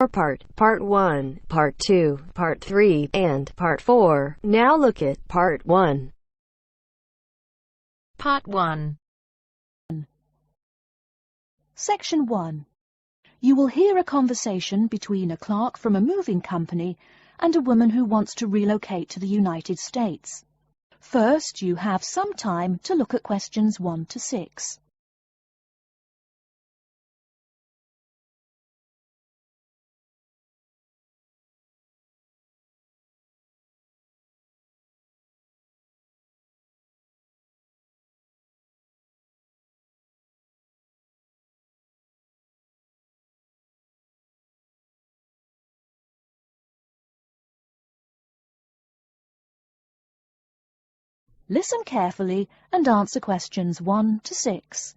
Part 1, Part 2, Part 3, and Part 4. Now look at Part 1. Part 1. Section 1. You will hear a conversation between a clerk from a moving company and a woman who wants to relocate to the United States. First, you have some time to look at questions 1 to 6. Listen carefully and answer questions 1 to 6.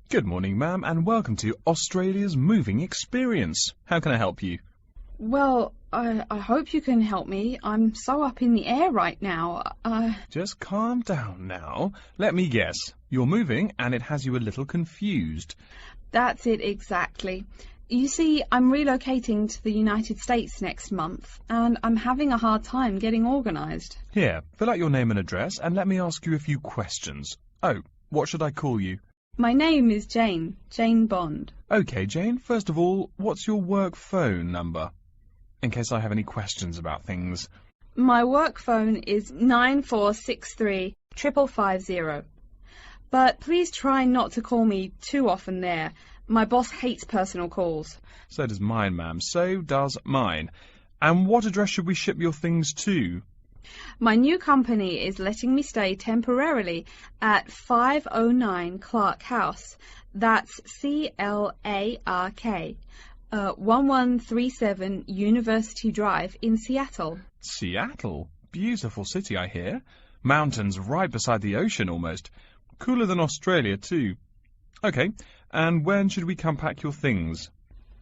Good morning, ma'am, and welcome to Australia's Moving Experience. How can I help you? Well, I hope you can help me. I'm so up in the air right now. Just calm down now. Let me guess. You're moving and it has you a little confused. That's it exactly. You see, I'm relocating to the United States next month, and I'm having a hard time getting organised. Here, fill out your name and address and let me ask you a few questions. Oh, what should I call you? My name is Jane Bond. OK, Jane, first of all, what's your work phone number? In case I have any questions about things. My work phone is 9463 550. But please try not to call me too often there. My boss hates personal calls. So does mine, ma'am. So does mine. And what address should we ship your things to? My new company is letting me stay temporarily at 509 Clark House. That's CLARK. 1137 University Drive in Seattle. Seattle? Beautiful city, I hear. Mountains right beside the ocean almost. Cooler than Australia, too. OK, and when should we come pack your things?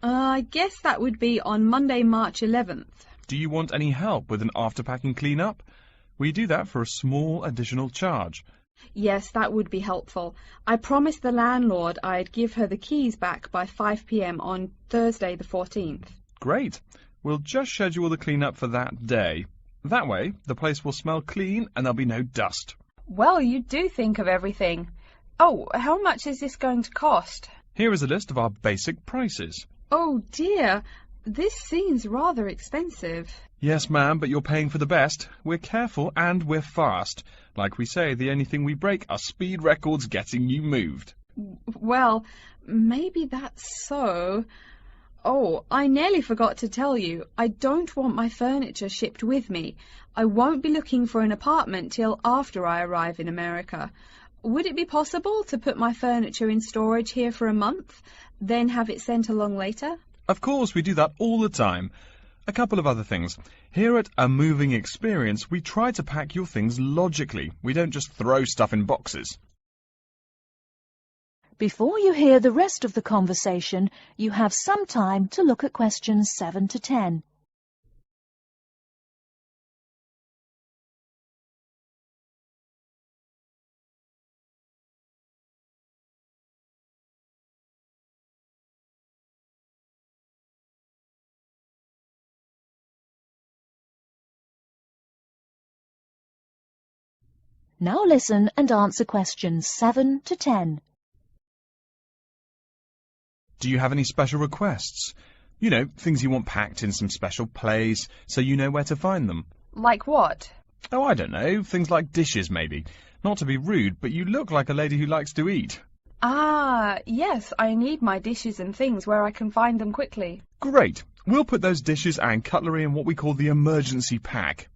I guess that would be on Monday, March 11th. Do you want any help with an after-packing clean-up? We do that for a small additional charge. Yes, that would be helpful. I promised the landlord I'd give her the keys back by 5 p.m. on Thursday the 14th. Great. We'll just schedule the clean-up for that day. That way, the place will smell clean and there'll be no dust. Well, you do think of everything. Oh, how much is this going to cost? Here is a list of our basic prices. Oh dear, this seems rather expensive. Yes, ma'am, but you're paying for the best. We're careful and we're fast. Like we say, the only thing we break are speed records getting you moved. Well, maybe that's so. Oh, I nearly forgot to tell you. I don't want my furniture shipped with me. I won't be looking for an apartment till after I arrive in America. Would it be possible to put my furniture in storage here for a month, then have it sent along later? Of course, we do that all the time. A couple of other things. Here at A Moving Experience, we try to pack your things logically. We don't just throw stuff in boxes. Before you hear the rest of the conversation, you have some time to look at questions 7 to 10. Now listen and answer questions 7 to 10. Do you have any special requests? You know, things you want packed in some special place, so you know where to find them. Like what? Oh, I don't know. Things like dishes, maybe. Not to be rude, but you look like a lady who likes to eat. Ah, yes, I need my dishes and things where I can find them quickly. Great. We'll put those dishes and cutlery in what we call the emergency pack.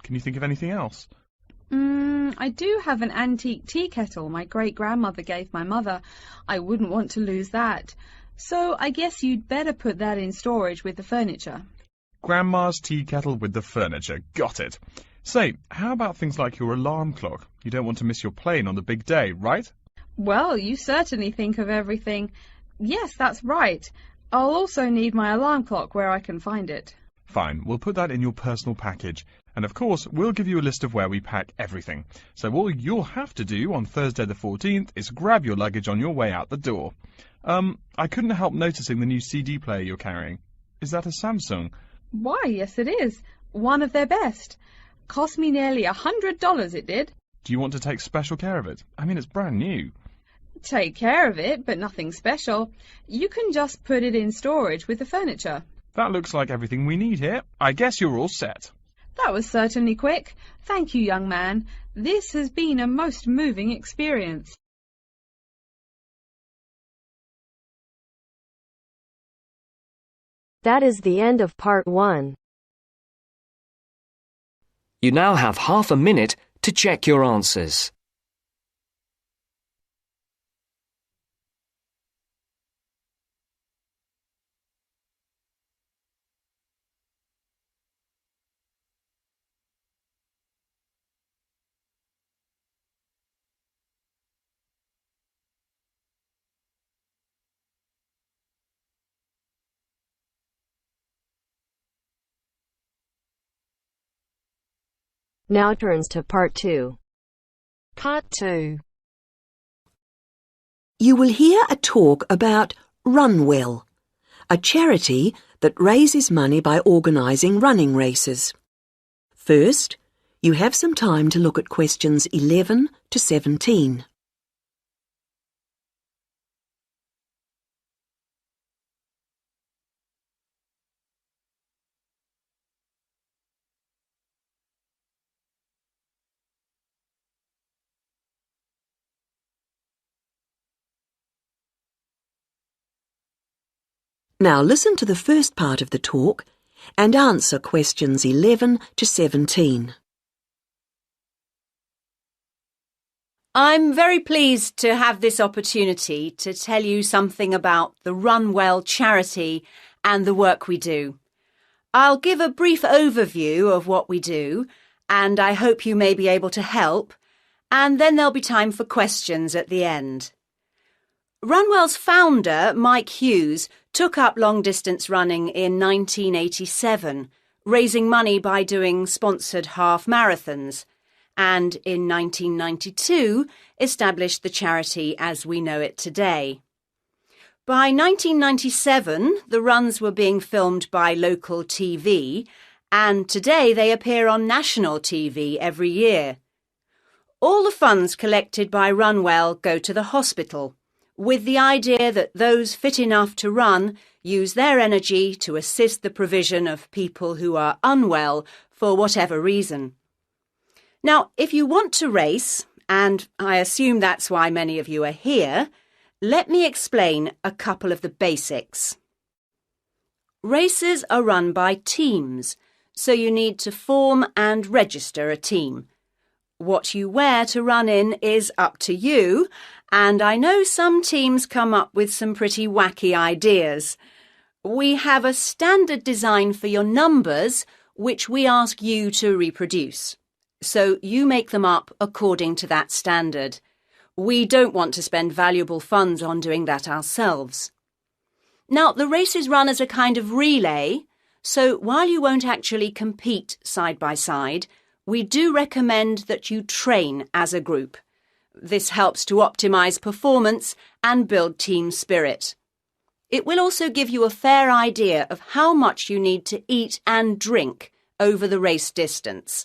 Can you think of anything else? I do have an antique tea kettle my great-grandmother gave my mother. I wouldn't want to lose that. So I guess you'd better put that in storage with the furniture. Grandma's tea kettle with the furniture. Got it. Say, how about things like your alarm clock? You don't want to miss your plane on the big day, right? Well, you certainly think of everything. Yes, that's right. I'll also need my alarm clock where I can find it. Fine, we'll put that in your personal package. And of course, we'll give you a list of where we pack everything. So all you'll have to do on Thursday the 14th is grab your luggage on your way out the door. I couldn't help noticing the new CD player you're carrying. Is that a Samsung? Why, yes it is. One of their best. Cost me nearly $100, it did. Do you want to take special care of it? I mean, it's brand new. Take care of it, but nothing special. You can just put it in storage with the furniture. That looks like everything we need here. I guess you're all set. That was certainly quick. Thank you, young man. This has been a most moving experience. That is the end of part 1. You now have half a minute to check your answers. Now turns to part 2. Part 2. You will hear a talk about Runwell, a charity that raises money by organising running races. First, you have some time to look at questions 11 to 17. Now listen to the first part of the talk and answer questions 11 to 17. I'm very pleased to have this opportunity to tell you something about the Runwell charity and the work we do. I'll give a brief overview of what we do, and I hope you may be able to help, and then there'll be time for questions at the end. Runwell's founder, Mike Hughes, took up long-distance running in 1987, raising money by doing sponsored half marathons, and in 1992 established the charity as we know it today. By 1997, the runs were being filmed by local TV, and today they appear on national TV every year. All the funds collected by Runwell go to the hospital, with the idea that those fit enough to run use their energy to assist the provision of people who are unwell for whatever reason. Now, if you want to race, and I assume that's why many of you are here, let me explain a couple of the basics. Races are run by teams, so you need to form and register a team. What you wear to run in is up to you, and I know some teams come up with some pretty wacky ideas. We have a standard design for your numbers, which we ask you to reproduce. So you make them up according to that standard. We don't want to spend valuable funds on doing that ourselves. Now, the race is run as a kind of relay, so while you won't actually compete side by side, we do recommend that you train as a group. This helps to optimise performance and build team spirit. It will also give you a fair idea of how much you need to eat and drink over the race distance.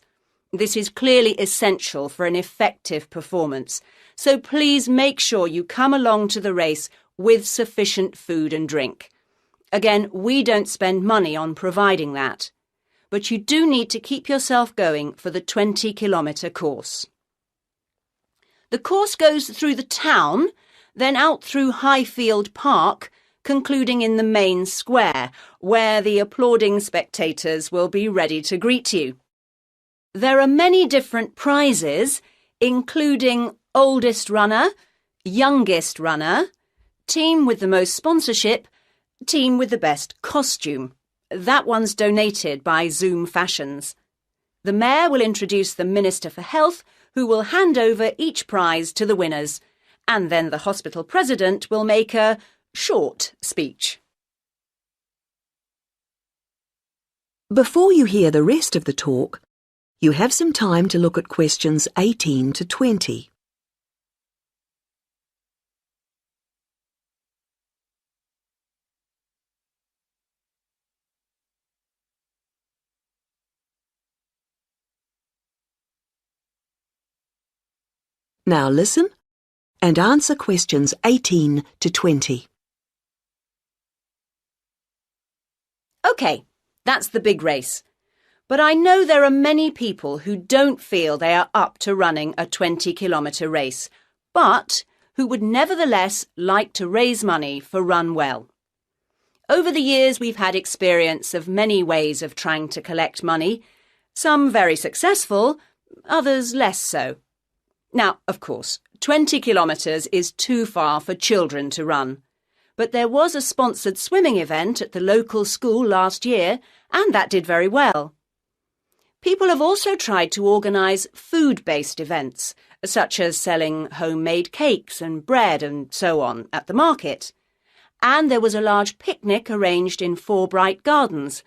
This is clearly essential for an effective performance, so please make sure you come along to the race with sufficient food and drink. Again, we don't spend money on providing that, but you do need to keep yourself going for the 20-kilometre course. The course goes through the town, then out through Highfield Park, concluding in the main square, where the applauding spectators will be ready to greet you. There are many different prizes, including oldest runner, youngest runner, team with the most sponsorship, team with the best costume. That one's donated by Zoom Fashions. The Mayor will introduce the Minister for Health, who will hand over each prize to the winners, and then the hospital president will make a short speech. Before you hear the rest of the talk, you have some time to look at questions 18 to 20. Now listen and answer questions 18 to 20. OK, that's the big race. But I know there are many people who don't feel they are up to running a 20-kilometre race, but who would nevertheless like to raise money for Run Well. Over the years, we've had experience of many ways of trying to collect money, some very successful, others less so. Now, of course, 20 kilometres is too far for children to run. But there was a sponsored swimming event at the local school last year, and that did very well. People have also tried to organise food-based events, such as selling homemade cakes and bread and so on at the market. And there was a large picnic arranged in Forbright Gardens,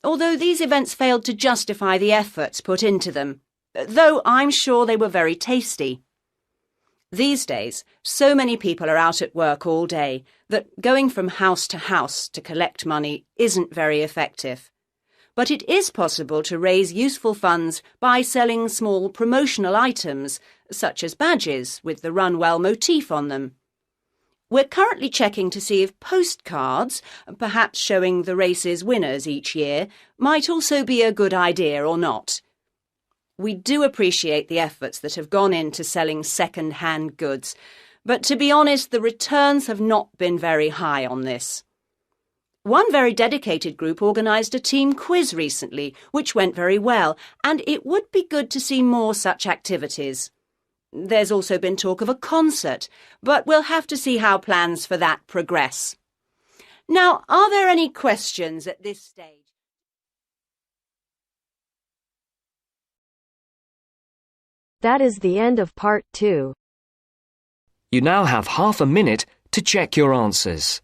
although these events failed to justify the efforts put into them, though I'm sure they were very tasty. These days, so many people are out at work all day that going from house to collect money isn't very effective. But it is possible to raise useful funds by selling small promotional items, such as badges with the Run Well motif on them. We're currently checking to see if postcards, perhaps showing the race's winners each year, might also be a good idea or not. We do appreciate the efforts that have gone into selling second-hand goods, but to be honest, the returns have not been very high on this. One very dedicated group organised a team quiz recently, which went very well, and it would be good to see more such activities. There's also been talk of a concert, but we'll have to see how plans for that progress. Now, are there any questions at this stage? That is the end of part 2. You now have half a minute to check your answers.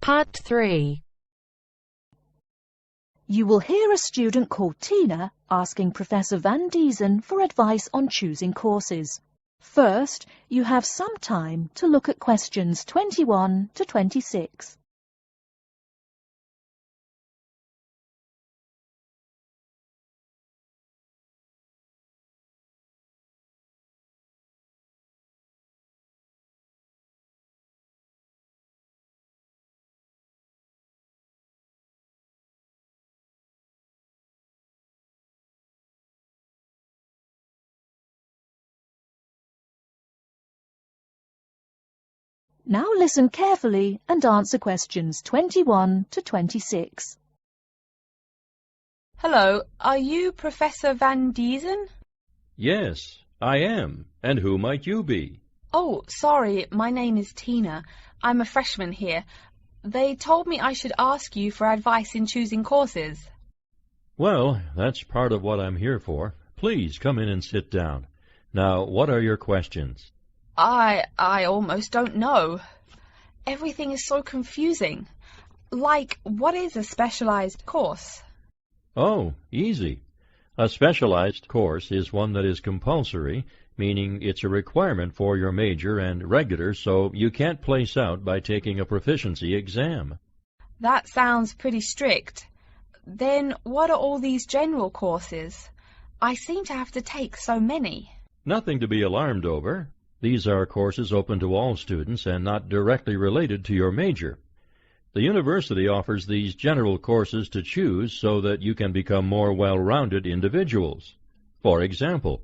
Part 3. You will hear a student called Tina asking Professor Van Diesen for advice on choosing courses. First, you have some time to look at questions 21 to 26. Now listen carefully and answer questions 21 to 26. Hello, are you Professor Van Diesen? Yes, I am. And who might you be? Oh, sorry, my name is Tina. I'm a freshman here. They told me I should ask you for advice in choosing courses. Well, that's part of what I'm here for. Please come in and sit down. Now, what are your questions? I almost don't know. Everything is so confusing. Like, what is a specialized course? Oh, easy. A specialized course is one that is compulsory, meaning it's a requirement for your major and regular, so you can't place out by taking a proficiency exam. That sounds pretty strict. Then what are all these general courses? I seem to have to take so many. Nothing to be alarmed over. These are courses open to all students and not directly related to your major. The university offers these general courses to choose so that you can become more well-rounded individuals. For example,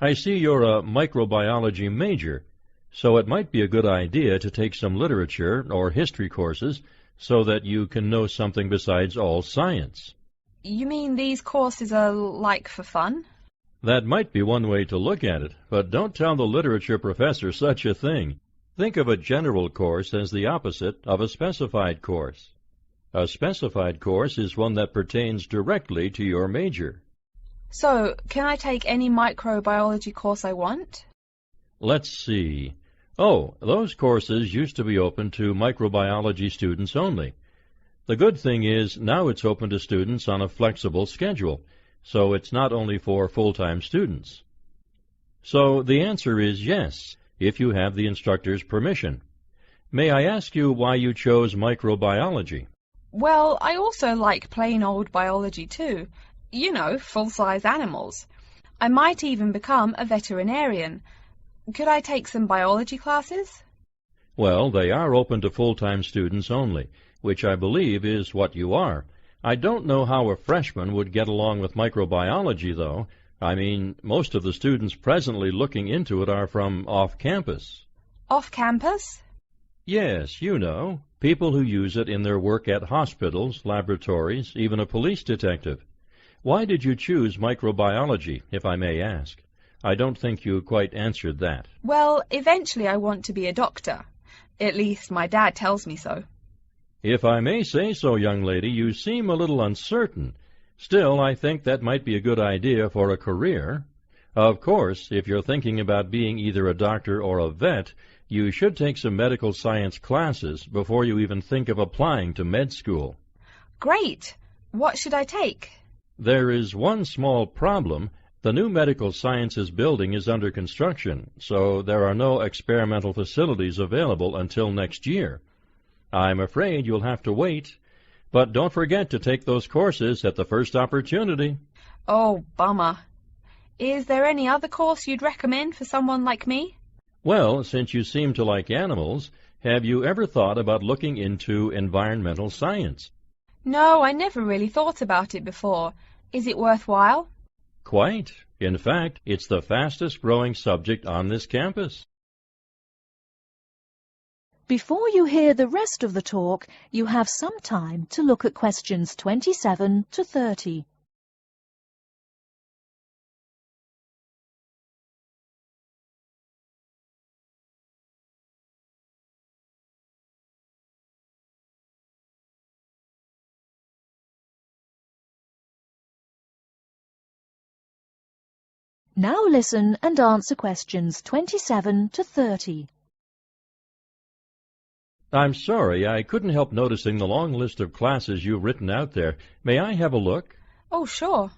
I see you're a microbiology major, so it might be a good idea to take some literature or history courses so that you can know something besides all science. You mean these courses are like for fun? That might be one way to look at it, but don't tell the literature professor such a thing. Think of a general course as the opposite of a specified course. A specified course is one that pertains directly to your major. So, can I take any microbiology course I want? Let's see. Oh, those courses used to be open to microbiology students only. The good thing is now it's open to students on a flexible schedule, so it's not only for full-time students. So the answer is yes, if you have the instructor's permission. May I ask you why you chose microbiology? Well, I also like plain old biology too. You know, full-size animals. I might even become a veterinarian. Could I take some biology classes? Well, they are open to full-time students only, which I believe is what you are. I don't know how a freshman would get along with microbiology, though. I mean, most of the students presently looking into it are from off-campus. Off-campus? Yes, you know, people who use it in their work at hospitals, laboratories, even a police detective. Why did you choose microbiology, if I may ask? I don't think you quite answered that. Well, eventually I want to be a doctor. At least my dad tells me so. If I may say so, young lady, you seem a little uncertain. Still, I think that might be a good idea for a career. Of course, if you're thinking about being either a doctor or a vet, you should take some medical science classes before you even think of applying to med school. Great! What should I take? There is one small problem. The new medical sciences building is under construction, so there are no experimental facilities available until next year. I'm afraid you'll have to wait, but don't forget to take those courses at the first opportunity. Oh, bummer. Is there any other course you'd recommend for someone like me? Well, since you seem to like animals, have you ever thought about looking into environmental science? No, I never really thought about it before. Is it worthwhile? Quite. In fact, it's the fastest-growing subject on this campus. Before you hear the rest of the talk, you have some time to look at questions 27 to 30. Now listen and answer questions 27 to 30. I'm sorry, I couldn't help noticing the long list of classes you've written out there. May I have a look? Oh, sure.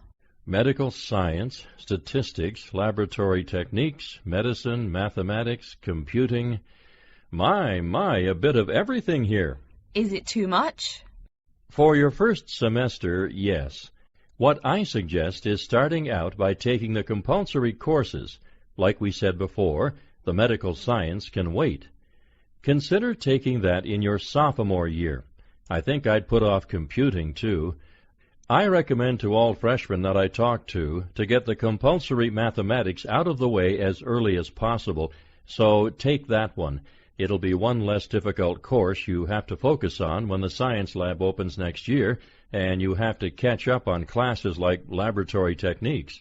Medical science, statistics, laboratory techniques, medicine, mathematics, computing. My, a bit of everything here. Is it too much? For your first semester, yes. What I suggest is starting out by taking the compulsory courses. Like we said before, the medical science can wait. Consider taking that in your sophomore year. I think I'd put off computing, too. I recommend to all freshmen that I talk to get the compulsory mathematics out of the way as early as possible, so take that one. It'll be one less difficult course you have to focus on when the science lab opens next year, and you have to catch up on classes like laboratory techniques.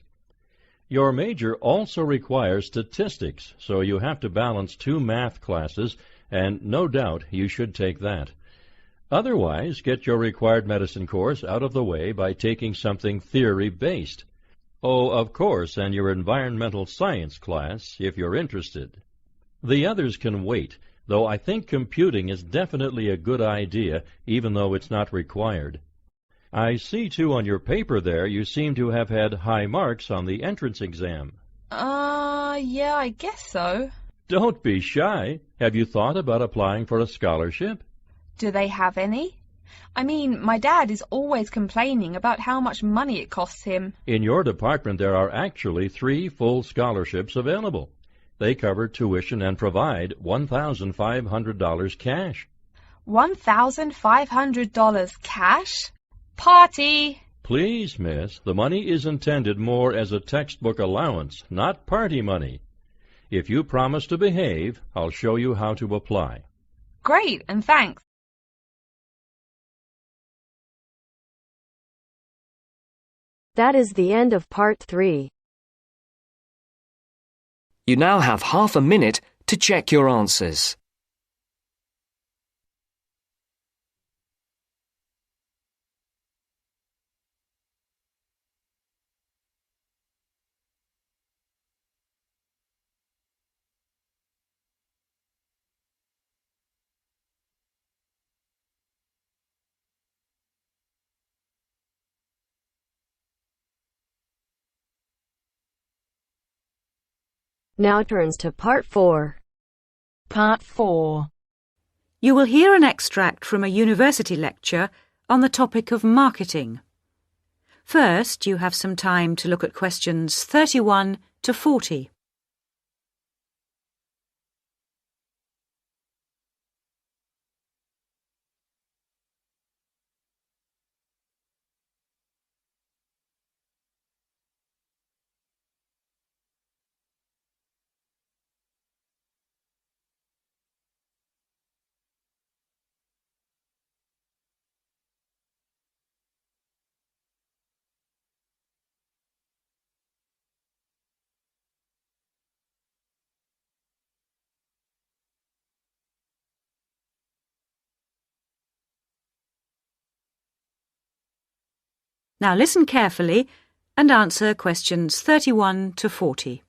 Your major also requires statistics, so you have to balance 2 math classes, and no doubt you should take that. Otherwise, get your required medicine course out of the way by taking something theory-based. Oh, of course, and your environmental science class, if you're interested. The others can wait, though I think computing is definitely a good idea, even though it's not required. I see, too, on your paper there, you seem to have had high marks on the entrance exam. Yeah, I guess so. Don't be shy. Have you thought about applying for a scholarship? Do they have any? I mean, my dad is always complaining about how much money it costs him. In your department, there are actually 3 full scholarships available. They cover tuition and provide $1,500 cash. $1,500 cash? Party! Please, miss, the money is intended more as a textbook allowance, not party money. If you promise to behave, I'll show you how to apply. Great, and thanks. That is the end of part 3. You now have half a minute to check your answers. Now turns to Part 4. Part 4. You will hear an extract from a university lecture on the topic of marketing. First, you have some time to look at questions 31 to 40. Now listen carefully and answer questions 31 to 40.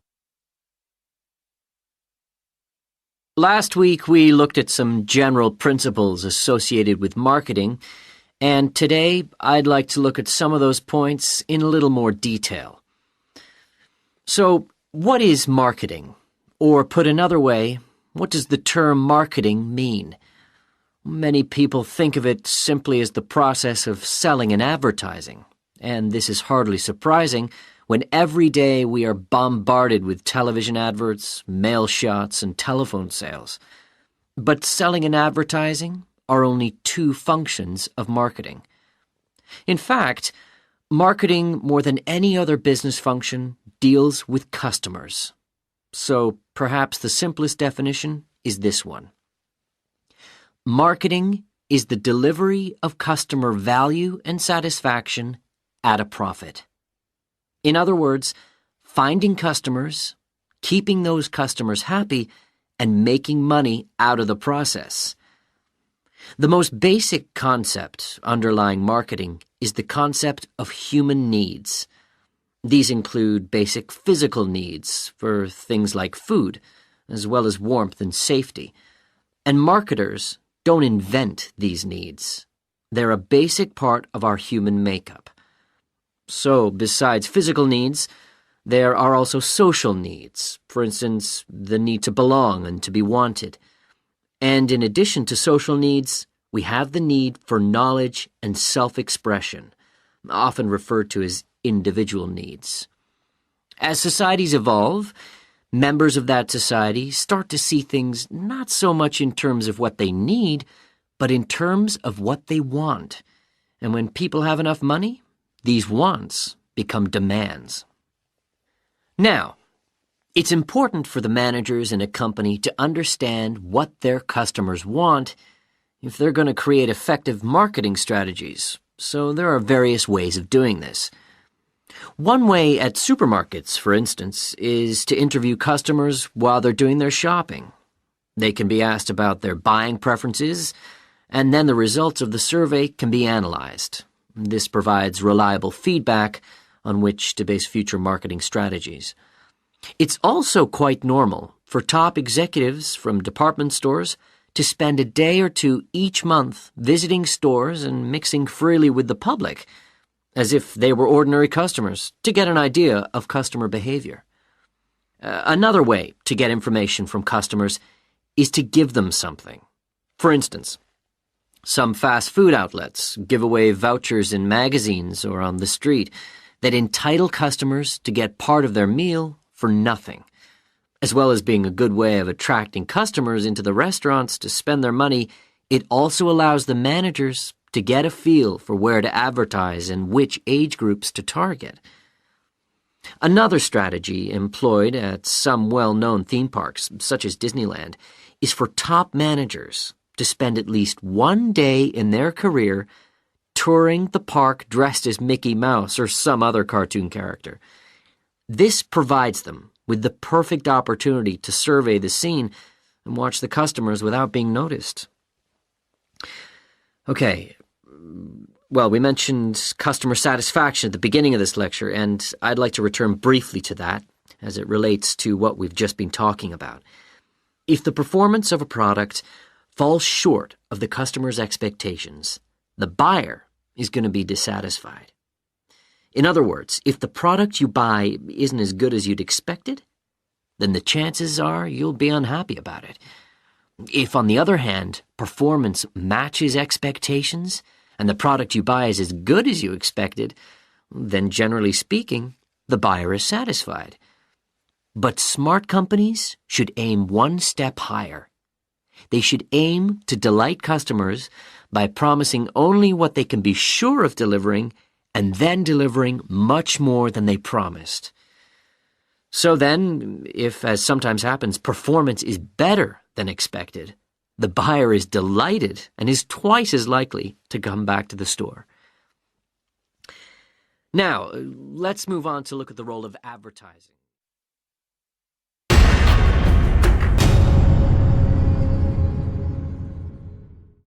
Last week we looked at some general principles associated with marketing, and today I'd like to look at some of those points in a little more detail. So, what is marketing? Or put another way, what does the term marketing mean? Many people think of it simply as the process of selling and advertising. And this is hardly surprising when every day we are bombarded with television adverts, mail shots, and telephone sales. But selling and advertising are only two functions of marketing. In fact, marketing, more than any other business function, deals with customers. So perhaps the simplest definition is this one. Marketing is the delivery of customer value and satisfaction at a profit. In other words, finding customers, keeping those customers happy, and making money out of the process. The most basic concept underlying marketing is the concept of human needs. These include basic physical needs for things like food, as well as warmth and safety. And marketers don't invent these needs. They're a basic part of our human makeup. So, besides physical needs, there are also social needs, for instance, the need to belong and to be wanted. And in addition to social needs, we have the need for knowledge and self-expression, often referred to as individual needs. As societies evolve, members of that society start to see things not so much in terms of what they need, but in terms of what they want. And when people have enough money, these wants become demands. Now, it's important for the managers in a company to understand what their customers want if they're going to create effective marketing strategies. So there are various ways of doing this. One way at supermarkets, for instance, is to interview customers while they're doing their shopping. They can be asked about their buying preferences, and then the results of the survey can be analyzed. This provides reliable feedback on which to base future marketing strategies. It's also quite normal for top executives from department stores to spend a day or two each month visiting stores and mixing freely with the public, as if they were ordinary customers, to get an idea of customer behavior. Another way to get information from customers is to give them something. For instance, some fast food outlets give away vouchers in magazines or on the street that entitle customers to get part of their meal for nothing. As well as being a good way of attracting customers into the restaurants to spend their money, it also allows the managers to get a feel for where to advertise and which age groups to target. Another strategy employed at some well-known theme parks, such as Disneyland, is for top managers to spend at least one day in their career touring the park dressed as Mickey Mouse or some other cartoon character. This provides them with the perfect opportunity to survey the scene and watch the customers without being noticed. Okay, well, we mentioned customer satisfaction at the beginning of this lecture, and I'd like to return briefly to that as it relates to what we've just been talking about. If the performance of a product falls short of the customer's expectations, the buyer is going to be dissatisfied. In other words, if the product you buy isn't as good as you'd expected, then the chances are you'll be unhappy about it. If, on the other hand, performance matches expectations and the product you buy is as good as you expected, then generally speaking, the buyer is satisfied. But smart companies should aim one step higher. They should aim to delight customers by promising only what they can be sure of delivering and then delivering much more than they promised. So then, if, as sometimes happens, performance is better than expected, the buyer is delighted and is twice as likely to come back to the store. Now, let's move on to look at the role of advertising.